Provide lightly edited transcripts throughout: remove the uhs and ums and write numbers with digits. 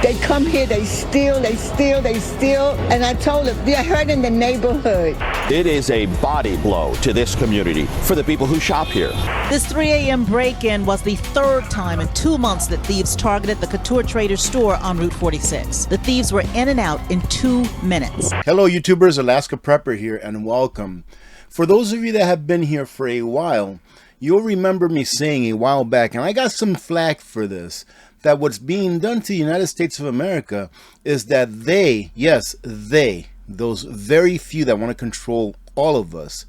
They come here, they steal, and I told them, they're hurting the neighborhood. It is a body blow to this community for the people who shop here. This 3 a.m. break-in was the third time in 2 months that thieves targeted the Couture Trader store on Route 46. The thieves were in and out in 2 minutes. Hello YouTubers, Alaska Prepper here, and welcome. For those of you that have been here for a while, you'll remember me saying a while back, and I got some flack for this, that what's being done to the United States of America is that they, yes, they, those very few that want to control all of us,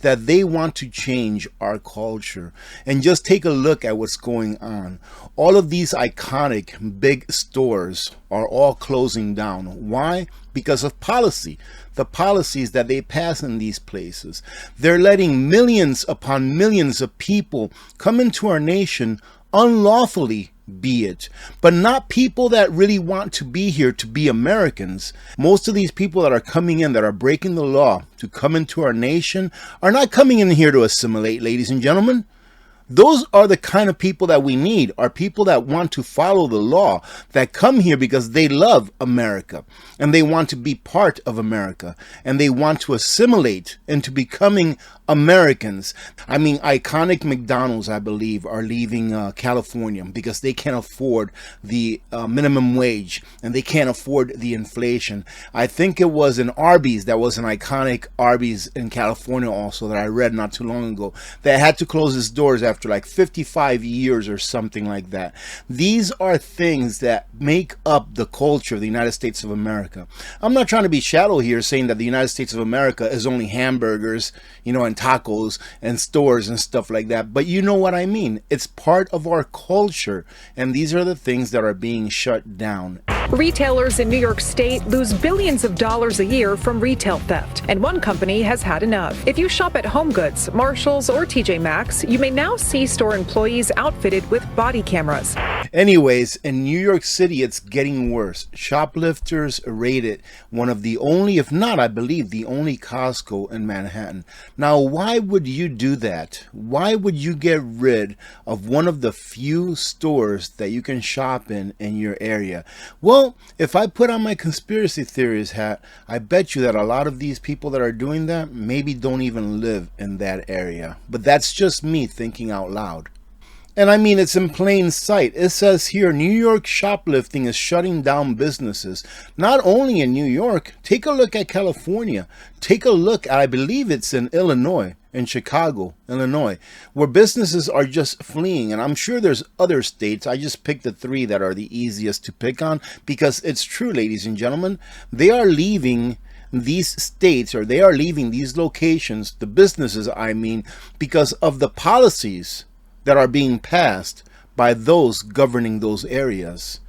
that they want to change our culture. And just take a look at what's going on. All of these iconic big stores are all closing down. Why? Because of policy. The policies that they pass in these places. They're letting millions upon millions of people come into our nation unlawfully, be it, but not people that really want to be here to be Americans. Most of these people that are coming in, that are breaking the law to come into our nation, are not coming in here to assimilate, ladies and gentlemen. Those are the kind of people that we need, are people that want to follow the law, that come here because they love America and they want to be part of America and they want to assimilate into becoming Americans. I mean, iconic McDonald's, I believe, are leaving California because they can't afford the minimum wage and they can't afford the inflation. I think it was an Arby's that was an iconic Arby's in California also that I read not too long ago that had to close its doors after like 55 years or something like that. These are things that make up the culture of the United States of America. I'm not trying to be shallow here saying that the United States of America is only hamburgers, you know, and tacos and stores and stuff like that, but you know what I mean. It's part of our culture, and these are the things that are being shut down. Retailers in New York State lose billions of dollars a year from retail theft, and one company has had enough. If you shop at HomeGoods, Marshalls, or TJ Maxx, you may now see store employees outfitted with body cameras. Anyways, in New York City, it's getting worse. Shoplifters raided one of the only, if not, I believe, the only Costco in Manhattan. Now, why would you do that? Why would you get rid of one of the few stores that you can shop in your area? Well, if I put on my conspiracy theories hat, I bet you that a lot of these people that are doing that maybe don't even live in that area. But that's just me thinking out loud. And I mean, it's in plain sight. It says here, New York shoplifting is shutting down businesses. Not only in New York, take a look at California. Take a look, I believe it's in Illinois, in Chicago, Illinois, where businesses are just fleeing. And I'm sure there's other states. I just picked the 3 that are the easiest to pick on because it's true, ladies and gentlemen. They are leaving these states, or they are leaving these locations, the businesses I mean, because of the policies that are being passed by those governing those areas.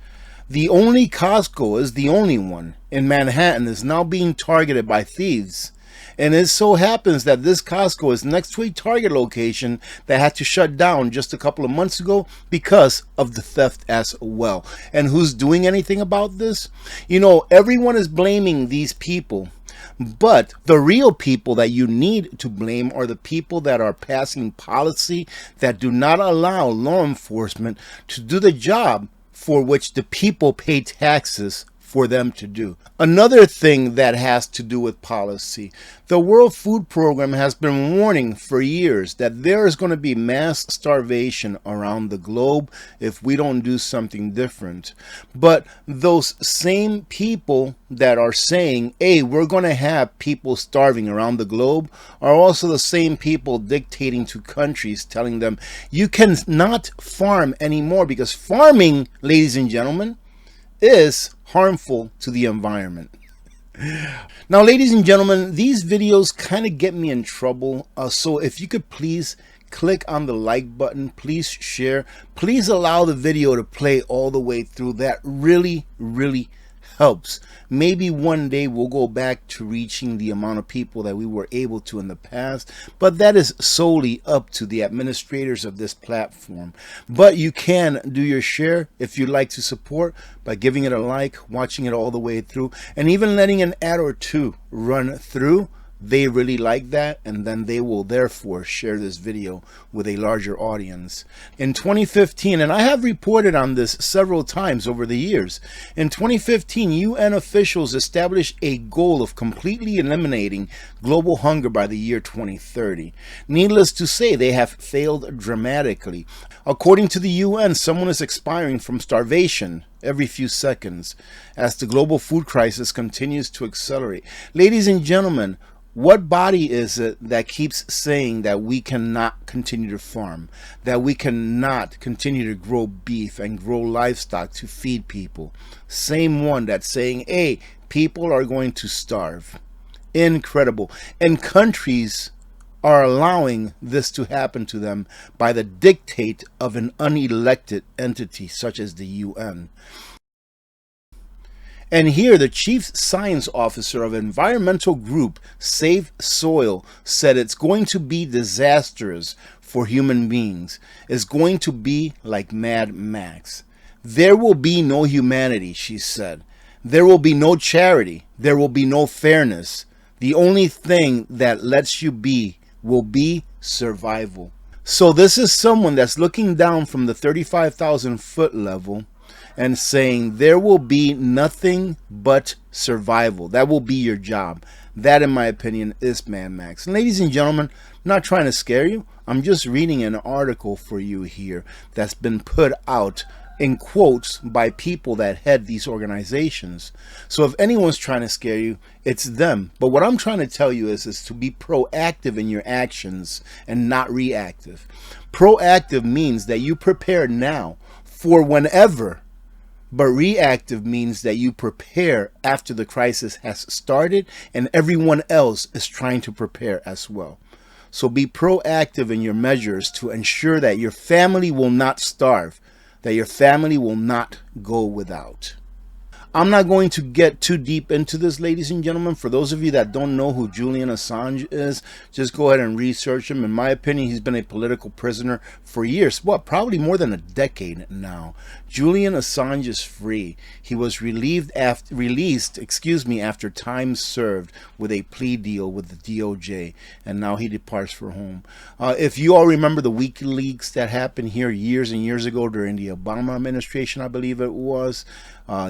The only Costco is the only one in Manhattan is now being targeted by thieves. And it so happens that this Costco is next to a Target location that had to shut down just a couple of months ago because of the theft as well. And who's doing anything about this? You know, everyone is blaming these people. But the real people that you need to blame are the people that are passing policy that do not allow law enforcement to do the job for which the people pay taxes for them to do. Another thing that has to do with policy, the World Food Program has been warning for years that there is going to be mass starvation around the globe if we don't do something different. But those same people that are saying, hey, we're going to have people starving around the globe, are also the same people dictating to countries, telling them you cannot farm anymore because farming, ladies and gentlemen, is harmful to the environment. Now, ladies and gentlemen, these videos kind of get me in trouble. So if you could please click on the like button, please share, please allow the video to play all the way through. That really helps. Maybe one day we'll go back to reaching the amount of people that we were able to in the past, but that is solely up to the administrators of this platform. But you can do your share if you'd like to support by giving it a like, watching it all the way through, and even letting an ad or two run through. they really like that, and then they will therefore share this video with a larger audience. In 2015, and I have reported on this several times over the years, in 2015, UN officials established a goal of completely eliminating global hunger by the year 2030. Needless to say, they have failed dramatically. According to the UN, someone is expiring from starvation every few seconds as the global food crisis continues to accelerate. Ladies and gentlemen, what body is it that keeps saying that we cannot continue to farm, that we cannot continue to grow beef and grow livestock to feed people? Same one that's saying, hey, people are going to starve. Incredible. And countries are allowing this to happen to them by the dictate of an unelected entity such as the UN. And here, the chief science officer of environmental group Save Soil said it's going to be disastrous for human beings. It's going to be like Mad Max. There will be no humanity, she said. There will be no charity. There will be no fairness. The only thing that lets you be will be survival. So this is someone that's looking down from the 35,000 foot level and saying there will be nothing but survival. That will be your job. That, in my opinion, is Mad Max. And ladies and gentlemen, I'm not trying to scare you. I'm just reading an article for you here that's been put out in quotes by people that head these organizations. So if anyone's trying to scare you, it's them. But what I'm trying to tell you is to be proactive in your actions and not reactive. Proactive means that you prepare now for whenever. But reactive means that you prepare after the crisis has started and everyone else is trying to prepare as well. So be proactive in your measures to ensure that your family will not starve, that your family will not go without. I'm not going to get too deep into this, ladies and gentlemen. For those of you that don't know who Julian Assange is, just go ahead and research him. In my opinion, he's been a political prisoner for years. What, probably more than a decade now. Julian Assange is free. He was released after time served with a plea deal with the DOJ, and now he departs for home. If you all remember the WikiLeaks that happened here years and years ago during the Obama administration, I believe it was,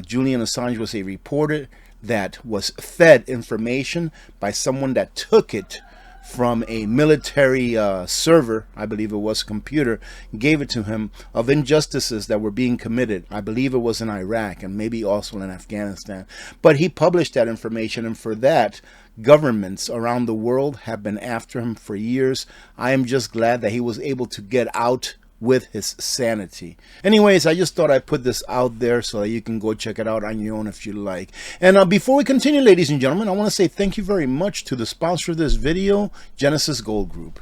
Julian Assange was a reporter that was fed information by someone that took it from a military server, I believe it was a computer, gave it to him, of injustices that were being committed. I believe it was in Iraq and maybe also in Afghanistan. But he published that information, and for that, governments around the world have been after him for years. I am just glad that he was able to get out with his sanity. Anyways, I just thought I'd put this out there so that you can go check it out on your own if you like. And before we continue, ladies and gentlemen, I want to say thank you very much to the sponsor of this video, Genesis Gold Group.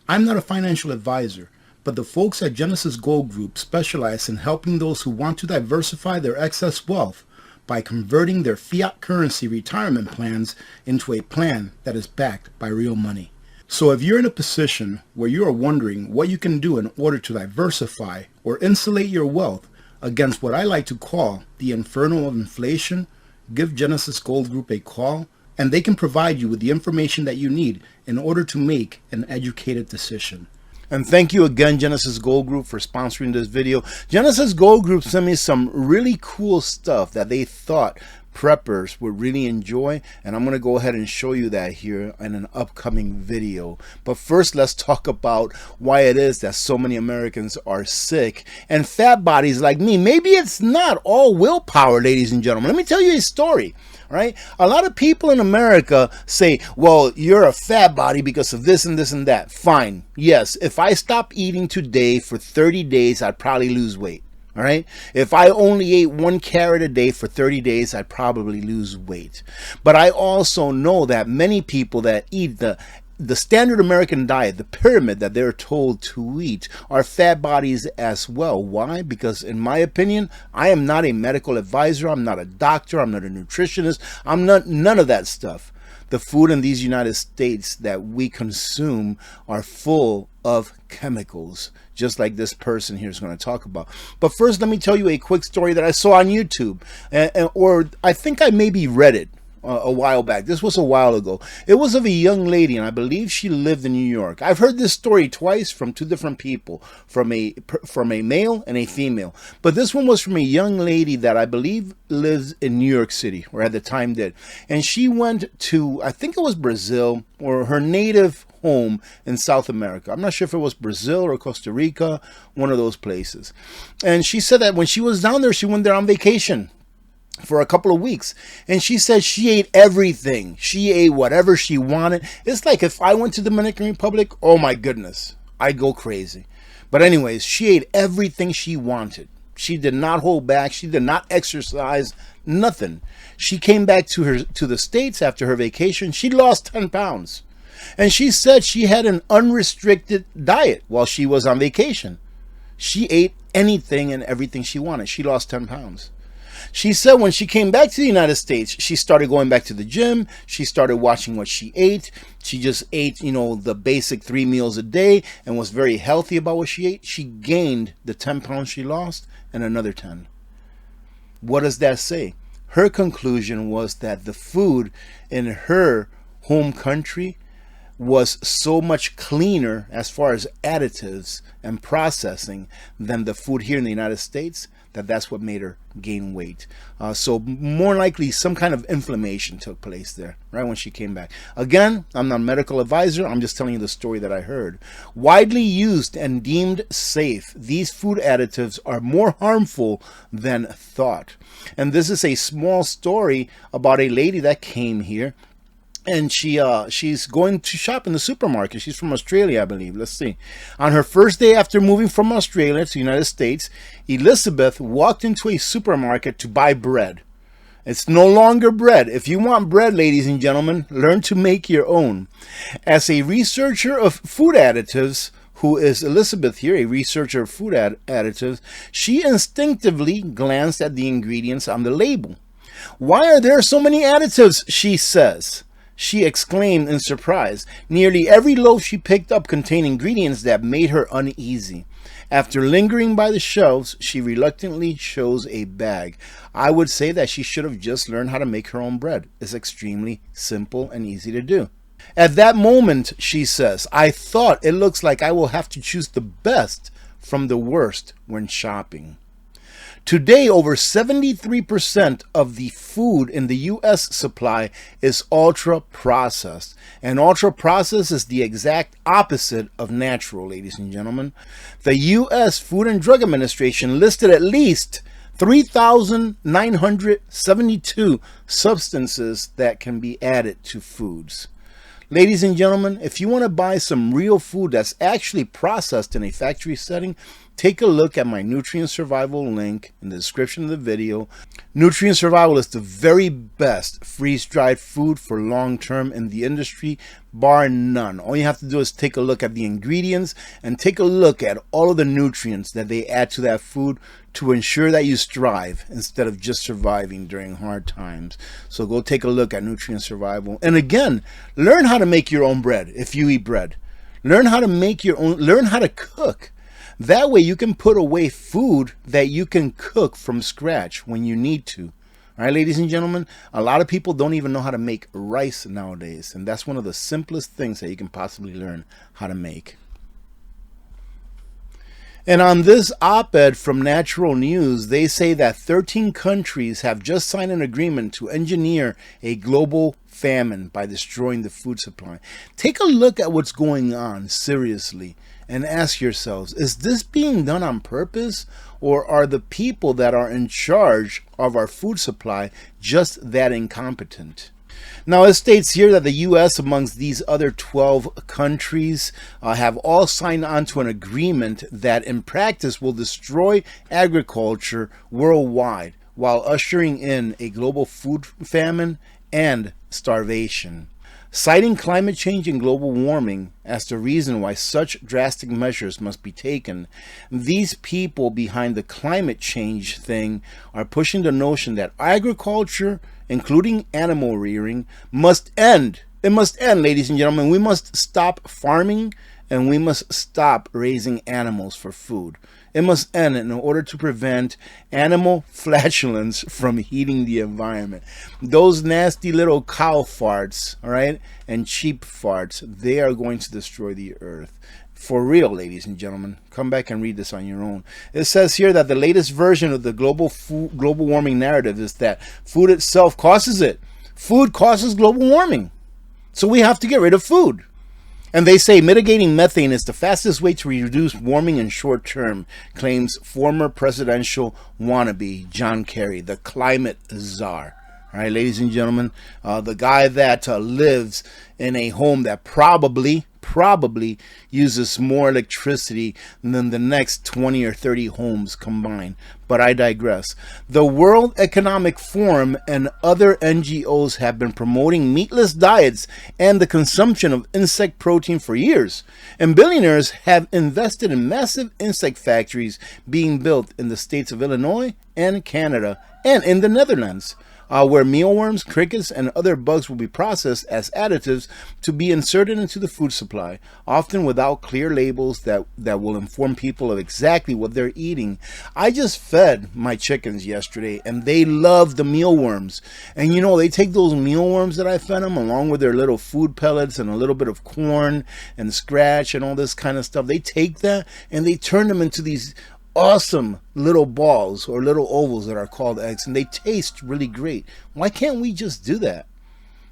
I'm not a financial advisor, but the folks at Genesis Gold Group specialize in helping those who want to diversify their excess wealth by converting their fiat currency retirement plans into a plan that is backed by real money. So if you're in a position where you are wondering what you can do in order to diversify or insulate your wealth against what I like to call the inferno of inflation, give Genesis Gold Group a call, and they can provide you with the information that you need in order to make an educated decision. And thank you again, Genesis Gold Group, for sponsoring this video. Genesis Gold Group sent me some really cool stuff that they thought preppers would really enjoy, and I'm going to go ahead and show you that here in an upcoming video. But first, let's talk about why it is that so many Americans are sick and fat bodies like me. Maybe it's not all willpower, ladies and gentlemen. Let me tell you a story. Right? A lot of people in America say, well, you're a fat body because of this and this and that. Fine. Yes, if I stop eating today for 30 days, I'd probably lose weight. All right. If I only ate 1 carrot a day for 30 days, I'd probably lose weight. But I also know that many people that eat the standard American diet, the pyramid that they're told to eat, are fat bodies as well. Why? Because in my opinion, I am not a medical advisor. I'm not a doctor. I'm not a nutritionist. I'm not none of that stuff. The food in these United States that we consume are full of chemicals, just like this person here is going to talk about. But first, let me tell you a quick story that I saw on YouTube, or I think I maybe read it. a while back. This was a while ago. It was of a young lady, and I believe she lived in New York. I've heard this story twice from two different people, from a male and a female. But this one was from a young lady that I believe lives in New York City, or at the time did. And she went to, I think it was Brazil, or her native home in South America. I'm not sure if it was Brazil or Costa Rica, one of those places. And she said that when she was down there, she went there on vacation for a couple of weeks, and she said she ate everything. She ate whatever she wanted. It's like if I went to the Dominican Republic, oh my goodness, I'd go crazy. But anyways, she ate everything she wanted. She did not hold back. She did not exercise, nothing. She came back to the States after her vacation. She lost 10 pounds. And she said she had an unrestricted diet while she was on vacation. She ate anything and everything she wanted. She lost 10 pounds. She said when she came back to the United States, she started going back to the gym. She started watching what she ate. She just ate, the basic 3 meals a day and was very healthy about what she ate. She gained the 10 pounds she lost and another 10. What does that say? Her conclusion was that the food in her home country was so much cleaner as far as additives and processing than the food here in the United States, that's what made her gain weight. So more likely some kind of inflammation took place there, right, when she came back. Again, I'm not a medical advisor. I'm just telling you the story that I heard. Widely used and deemed safe, these food additives are more harmful than thought. And this is a small story about a lady that came here. And she's going to shop in the supermarket. She's from Australia, I believe. Let's see. On her first day after moving from Australia to the United States, Elizabeth walked into a supermarket to buy bread. It's no longer bread. If you want bread, ladies and gentlemen, learn to make your own. As a researcher of food additives, who is Elizabeth here, a researcher of food additives, she instinctively glanced at the ingredients on the label. "Why are there so many additives?" she says. She exclaimed in surprise. Nearly every loaf she picked up contained ingredients that made her uneasy. After lingering by the shelves, she reluctantly chose a bag. I would say that she should have just learned how to make her own bread. It's extremely simple and easy to do. At that moment, she says, I thought it looks like I will have to choose the best from the worst when shopping. Today, over 73% of the food in the U.S. supply is ultra-processed. And ultra-processed is the exact opposite of natural, ladies and gentlemen. The U.S. Food and Drug Administration listed at least 3,972 substances that can be added to foods. Ladies and gentlemen, if you want to buy some real food that's actually processed in a factory setting, take a look at my Nutrient Survival link in the description of the video. Nutrient Survival is the very best freeze-dried food for long-term in the industry, bar none. All you have to do is take a look at the ingredients and take a look at all of the nutrients that they add to that food to ensure that you strive instead of just surviving during hard times. So go take a look at Nutrient Survival. And again, learn how to make your own bread if you eat bread. Learn how to make your own, learn how to cook. That way you can put away food that you can cook from scratch when you need to. All right, ladies and gentlemen, a lot of people don't even know how to make rice nowadays. And that's one of the simplest things that you can possibly learn how to make. And on this op-ed from Natural News, they say that 13 countries have just signed an agreement to engineer a global famine by destroying the food supply. Take a look at what's going on, seriously, and ask yourselves, is this being done on purpose, or are the people that are in charge of our food supply just that incompetent? Now, it states here that the U.S., amongst these other 12 countries, have all signed on to an agreement that in practice will destroy agriculture worldwide while ushering in a global food famine and starvation. Citing climate change and global warming as the reason why such drastic measures must be taken, these people behind the climate change thing are pushing the notion that agriculture, including animal rearing, must end. It must end, ladies and gentlemen. We must stop farming and we must stop raising animals for food. It must end in order to prevent animal flatulence from heating the environment. Those nasty little cow farts, all right, and sheep farts, they are going to destroy the earth. For real, ladies and gentlemen. Come back and read this on your own. It says here that the latest version of the global warming narrative is that food itself causes it. Food causes global warming. So we have to get rid of food. And they say mitigating methane is the fastest way to reduce warming in short term, claims former presidential wannabe John Kerry, the climate czar. All right, ladies and gentlemen, the guy that lives in a home that probably uses more electricity than the next 20 or 30 homes combined. But I digress. The World Economic Forum and other NGOs have been promoting meatless diets and the consumption of insect protein for years. And billionaires have invested in massive insect factories being built in the states of Illinois and Canada and in the Netherlands, where mealworms, crickets, and other bugs will be processed as additives to be inserted into the food supply, often without clear labels that will inform people of exactly what they're eating. I just fed my chickens yesterday, and they love the mealworms. And you know, they take those mealworms that I fed them, along with their little food pellets and a little bit of corn and scratch and all this kind of stuff. They take that and they turn them into these awesome little balls or little ovals that are called eggs, and they taste really great. Why can't we just do that?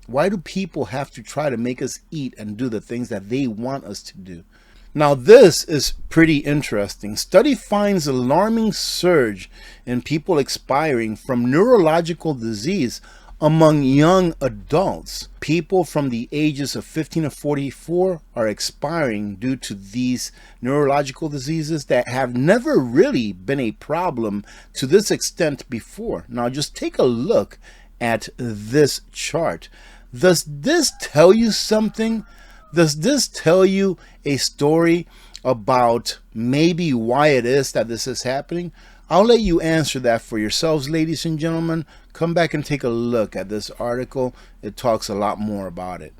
Why do people have to try to make us eat and do the things that they want us to do? Now this is pretty interesting. Study finds alarming surge in people expiring from neurological disease among young adults. People from the ages of 15 to 44 are expiring due to these neurological diseases that have never really been a problem to this extent before. Now just take a look at this chart. Does this tell you something? Does this tell you a story about maybe why it is that this is happening? I'll let you answer that for yourselves, ladies and gentlemen. Come back and take a look at this article. It talks a lot more about it.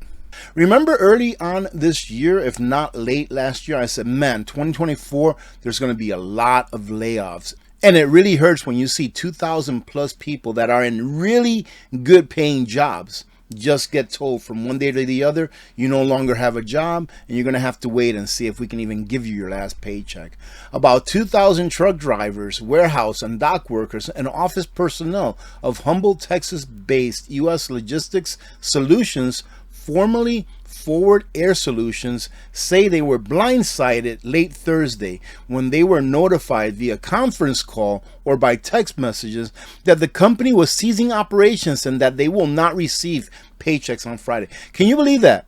Remember early on this year, if not late last year, I said, man, 2024, there's going to be a lot of layoffs. And it really hurts when you see 2,000 plus people that are in really good paying jobs just get told from one day to the other, you no longer have a job and you're going to have to wait and see if we can even give you your last paycheck. About 2,000 truck drivers, warehouse and dock workers, and office personnel of Humboldt, Texas-based U.S. Logistics Solutions, formerly Forward Air Solutions, say they were blindsided late Thursday when they were notified via conference call or by text messages that the company was ceasing operations and that they will not receive paychecks on Friday. Can you believe that?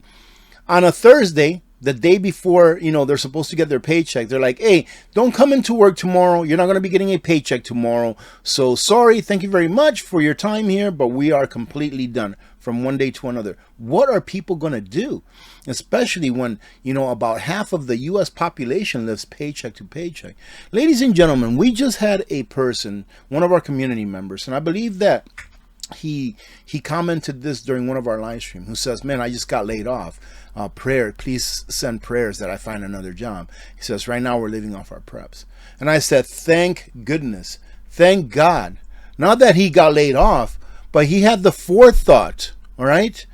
On a Thursday, the day before, they're supposed to get their paycheck, they're like, hey, don't come into work tomorrow. You're not going to be getting a paycheck tomorrow. So sorry, thank you very much for your time here, but we are completely done from one day to another. What are people going to do? Especially when, about half of the U.S. population lives paycheck to paycheck. Ladies and gentlemen, we just had a person, one of our community members, and I believe that he commented this during one of our live streams, who says, man, I just got laid off. Please send prayers that I find another job. He says, right now we're living off our preps. And I said, thank goodness, thank God. Not that he got laid off, but he had the forethought, all right,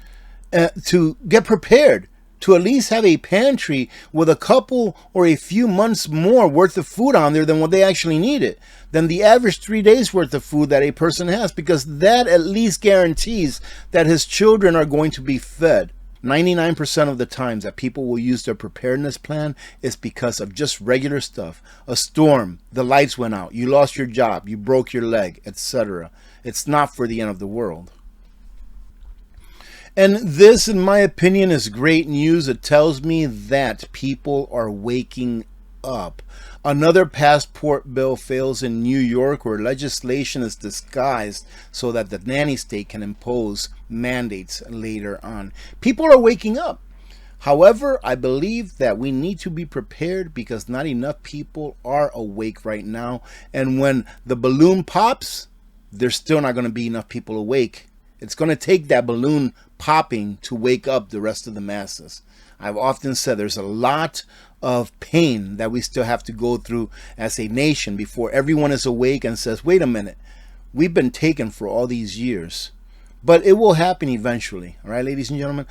to get prepared, to at least have a pantry with a couple or a few months more worth of food on there than what they actually needed, than the average 3 days worth of food that a person has, because that at least guarantees that his children are going to be fed. 99% of the times that people will use their preparedness plan is because of just regular stuff. A storm, the lights went out, you lost your job, you broke your leg, etc. It's not for the end of the world. And this, in my opinion, is great news. It tells me that people are waking up. Another passport bill fails in New York, where legislation is disguised so that the nanny state can impose mandates later on. People are waking up. However, I believe that we need to be prepared because not enough people are awake right now. And when the balloon pops, there's still not going to be enough people awake. It's going to take that balloon popping to wake up the rest of the masses. I've often said there's a lot of pain that we still have to go through as a nation before everyone is awake and says, wait a minute, we've been taken for all these years. But it will happen eventually. All right, ladies and gentlemen.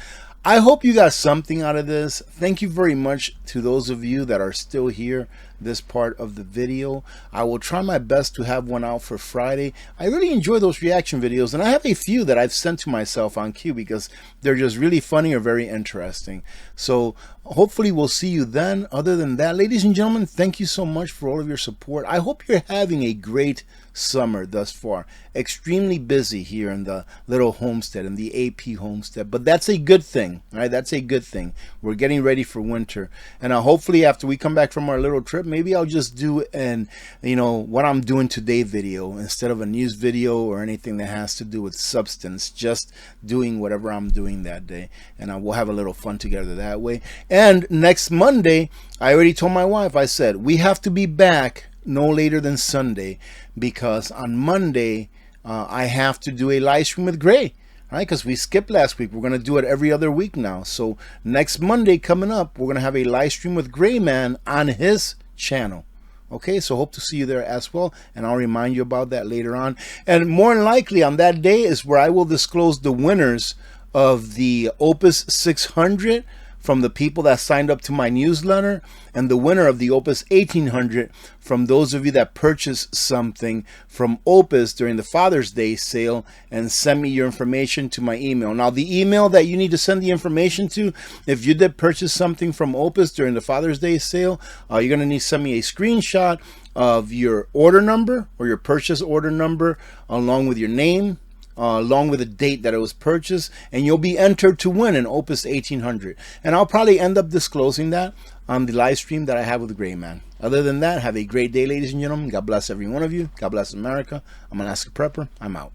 I hope you got something out of this. Thank you very much to those of you that are still here this part of the video. I will try my best to have one out for Friday. I really enjoy those reaction videos, and I have a few that I've sent to myself on cue because they're just really funny or very interesting. So hopefully we'll see you then. Other than that, ladies and gentlemen, thank you so much for all of your support. I hope you're having a great summer thus far. Extremely busy here in the little homestead, in the AP homestead, but that's a good thing. Right, that's a good thing. We're getting ready for winter, and hopefully after we come back from our little trip, maybe I'll just do an what I'm doing today video instead of a news video or anything that has to do with substance, just doing whatever I'm doing that day, and we'll have a little fun together that way. And next Monday, I already told my wife, I said we have to be back no later than Sunday, because on Monday I have to do a live stream with Gray. Right, because we skipped last week. We're going to do it every other week now. So next Monday coming up, we're going to have a live stream with Gray Man on his channel. Okay, so hope to see you there as well, and I'll remind you about that later on. And more than likely on that day is where I will disclose the winners of the OUPES 600 from the people that signed up to my newsletter, and the winner of the OUPES 1800 from those of you that purchased something from OUPES during the Father's Day sale and send me your information to my email. Now, the email that you need to send the information to, if you did purchase something from OUPES during the Father's Day sale, you're going to need to send me a screenshot of your order number or your purchase order number along with your name, along with the date that it was purchased, and you'll be entered to win an OUPES 1800. And I'll probably end up disclosing that on the live stream that I have with Gray Man. Other than that, have a great day, ladies and gentlemen. God bless every one of you. God bless America. I'm Alaska Prepper. I'm out.